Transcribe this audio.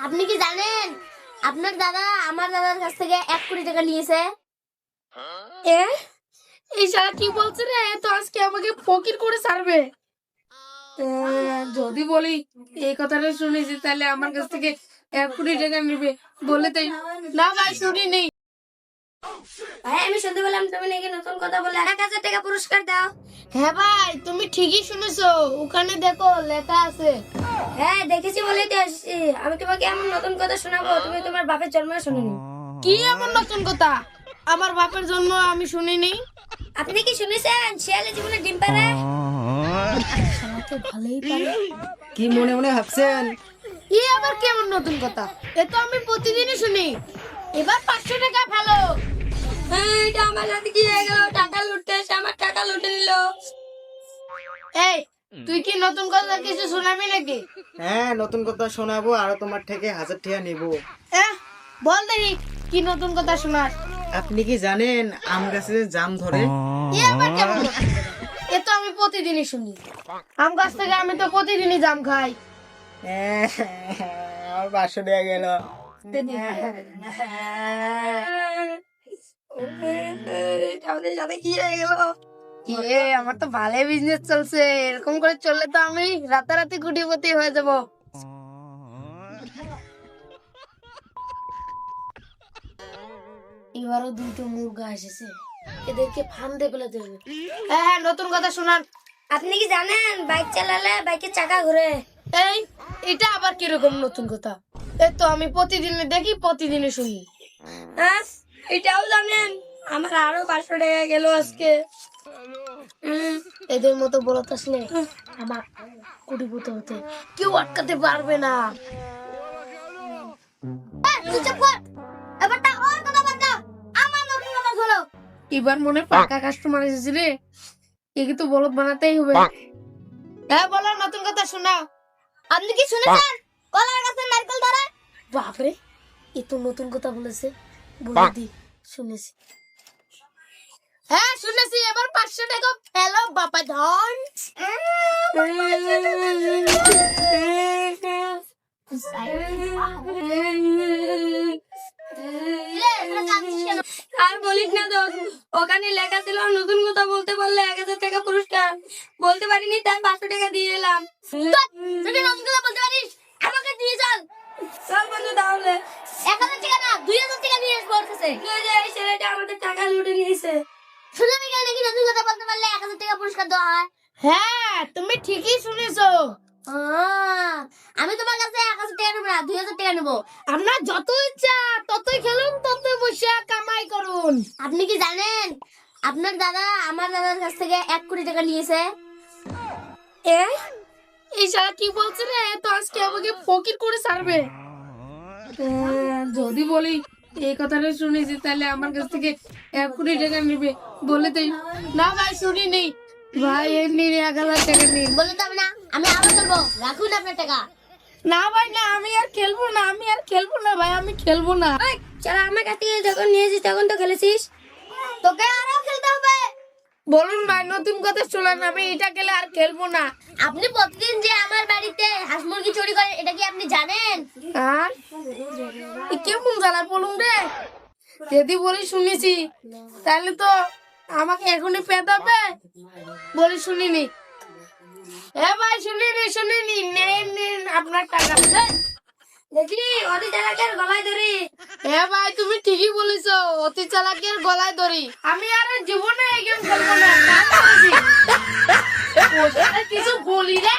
আপনি কি জানেন আপনার দাদা আমার দাদার কাছ থেকে 1 কোটি টাকা নিয়েছে? এ এই শালা কি বলছে রে? তো আজকে আমাকে ফকির করে ছাড়বে। যদি বলি এই কথাটা শুনেছি তাহলে আমার কাছ থেকে 1 কোটি টাকা নিবে বলে তাই। না ভাই শুনি নেই। ভাই আমি শুনতে পেলাম তুমি নাকি নতুন কথা বলে 1,000 টাকা পুরস্কার দাও। হ্যাঁ ভাই তুমি ঠিকই শুনেছো, ওখানে দেখো লেখা আছে। হ্যাঁ দেখেছি বলেই তো আসছি। আমি তোমাকে এমন নতুন কথা শোনাবো তুমি তোমার বাপের জন্মে শুনুনি। কি এমন নতুন কথা? আমার বাপের জন্য আমি শুনিনি। আপনি কি শুনেছেন শিয়ালে জীবনে ডিম পাড়ে? শালা তো ভালোই পারে। কি মনে মনে ভাবছেন? কি আবার কেমন নতুন কথা? এ তো আমি প্রতিদিনই শুনি। এবার 500 টাকা ফেলো। এটা আমার সাথে কি হয়ে গেল? টাকা লুটতে এসে আমার টাকা লুটে নিল। এই তুই কি নতুন কথা কিছু শোনাবি নাকি? হ্যাঁ, নতুন কথা শোনাবো আর তোমার থেকে 1000 টাকা নিব। বল দেখি কি নতুন কথা শোনাস। আপনি কি জানেন আম গাছে জাম ধরে? এ আবার কেমন নতুন কথা? এ তো আমি প্রতিদিনই শুনি। আম গাছ থেকে আমি তো প্রতিদিনই জাম খাই। আমার 500 টাকা গেল। আমাদের সাথে কি হয়ে গেল? আমার তো ভালোই বিজনেস চলছে। এরকম করে চললে তো আমি রাতারাতি কোটিপতি হয়ে যাব। এবারও 2টো মুরগা এসেছে, এদেরকে ফান্দে ফেলে দেবে। হ্যাঁ নতুন কথা শোনান। আপনি কি জানেন বাইক চালালে বাইকের চাকা ঘুরে? এই এটা আবার কিরকম নতুন কথা? এ তো আমি প্রতিদিনই দেখি, প্রতিদিনই শুনি। হ্যাঁ এটাও জানেন? আমার আরো 500 টাকা গেল আজকে। এদের মতো বলত আসলে আমার কোটিপতি হতে কেউ আটকাতে পারবে না। তুই চুপ কর। এবারটা ওর কথা বাদ দাও। আমার নতুন কথা শোনো। এবার মনে হয় পাকা কাস্টমার এসেছে রে, একে তো বলদ বানাতেই হবে। হ্যাঁ বলো নতুন কথা শোনাও। আপনি কি শুনেছেন কলার গাছে নারকেল ধরে? বাপরে এ তো নতুন কথা বলেছে, বলে দি শুনেছি। হ্যাঁ শুনেছি, এবার 500 টাকা ফেলো বাবা ধন। আর বলিস না দোস্ত, ওখানে লেখা ছিল নতুন কথা বলতে পারলে 1,000 টাকা পুরস্কার। বলতে পারিনি তাই 500 টাকা দিয়ে এলাম। যদি নতুন কথা বলতে পারিস আমাকে দিয়ে চল। চল বন্ধু তাহলে। 1,000 টাকা না 2,000 টাকা নিয়ে আসবো ওর কাছে। এই ছেলেটা আমাদের টাকা লুটে নিয়েছে। শুনলাম এখানে নাকি নতুন কথা বলতে পারলে 1,000 টাকা পুরস্কার দেওয়া হয়। হ্যাঁ তুমি ঠিকই শুনেছো। আমি তোমার কাছে 1,000 টাকা নেবো না 2,000 টাকা নেবো। আপনার যত ইচ্ছা ততই খেলুন, ততই বসে কামাই করুন। আপনি কি জানেন আপনার দাদা আমার দাদার কাছ থেকে 1 কোটি টাকা নিয়েছে? এই শালা কি বলছে রে? তো আজকে আমাকে ফকির করে ছাড়বে। যদি বলি এই কথাটা শুনেছি তাহলে আমার কাছ থেকে 1 কোটি টাকা নিবে বলে তাই। না ভাই শুনি নেই। ভাই এর নিন 1,000 টাকা নিন। বলে তো না আমি আবার চলবো। রাখুন আপনার টাকা। না ভাই না, আমি আর খেলবো না, আমি আর খেলবো না ভাই, আমি খেলবো না। চল আমার কাছ থেকে যখন নিয়েছিস তখন তো খেলেছিস, তোকে আরো খেলতে হবে। বলুন ভাই নতুন কথা শোনান, আমি এটা গেলে আর খেলবো না। আপনি প্রতিদিন যে আমার বাড়িতে হাঁস মুরগি চুরি করেন এটা কি আপনি জানেন? আর এ কেমন জ্বালা বলুন রে? যদি বলি শুনেছি তাহলে তো আমাকে এখনই পেতে হবে। বলি শুনিনি। হ্যাঁ ভাই শুনিনি নেন নেন আপনার টাকা। দেখলি অতি চালাকের গলায় ধরি। হ্যাঁ ভাই তুমি ঠিকই বলেছো, অতি চালাকের গলায় ধরি। আমি আর জীবনে এই গেম খেলবো না। কিছু বলি রে।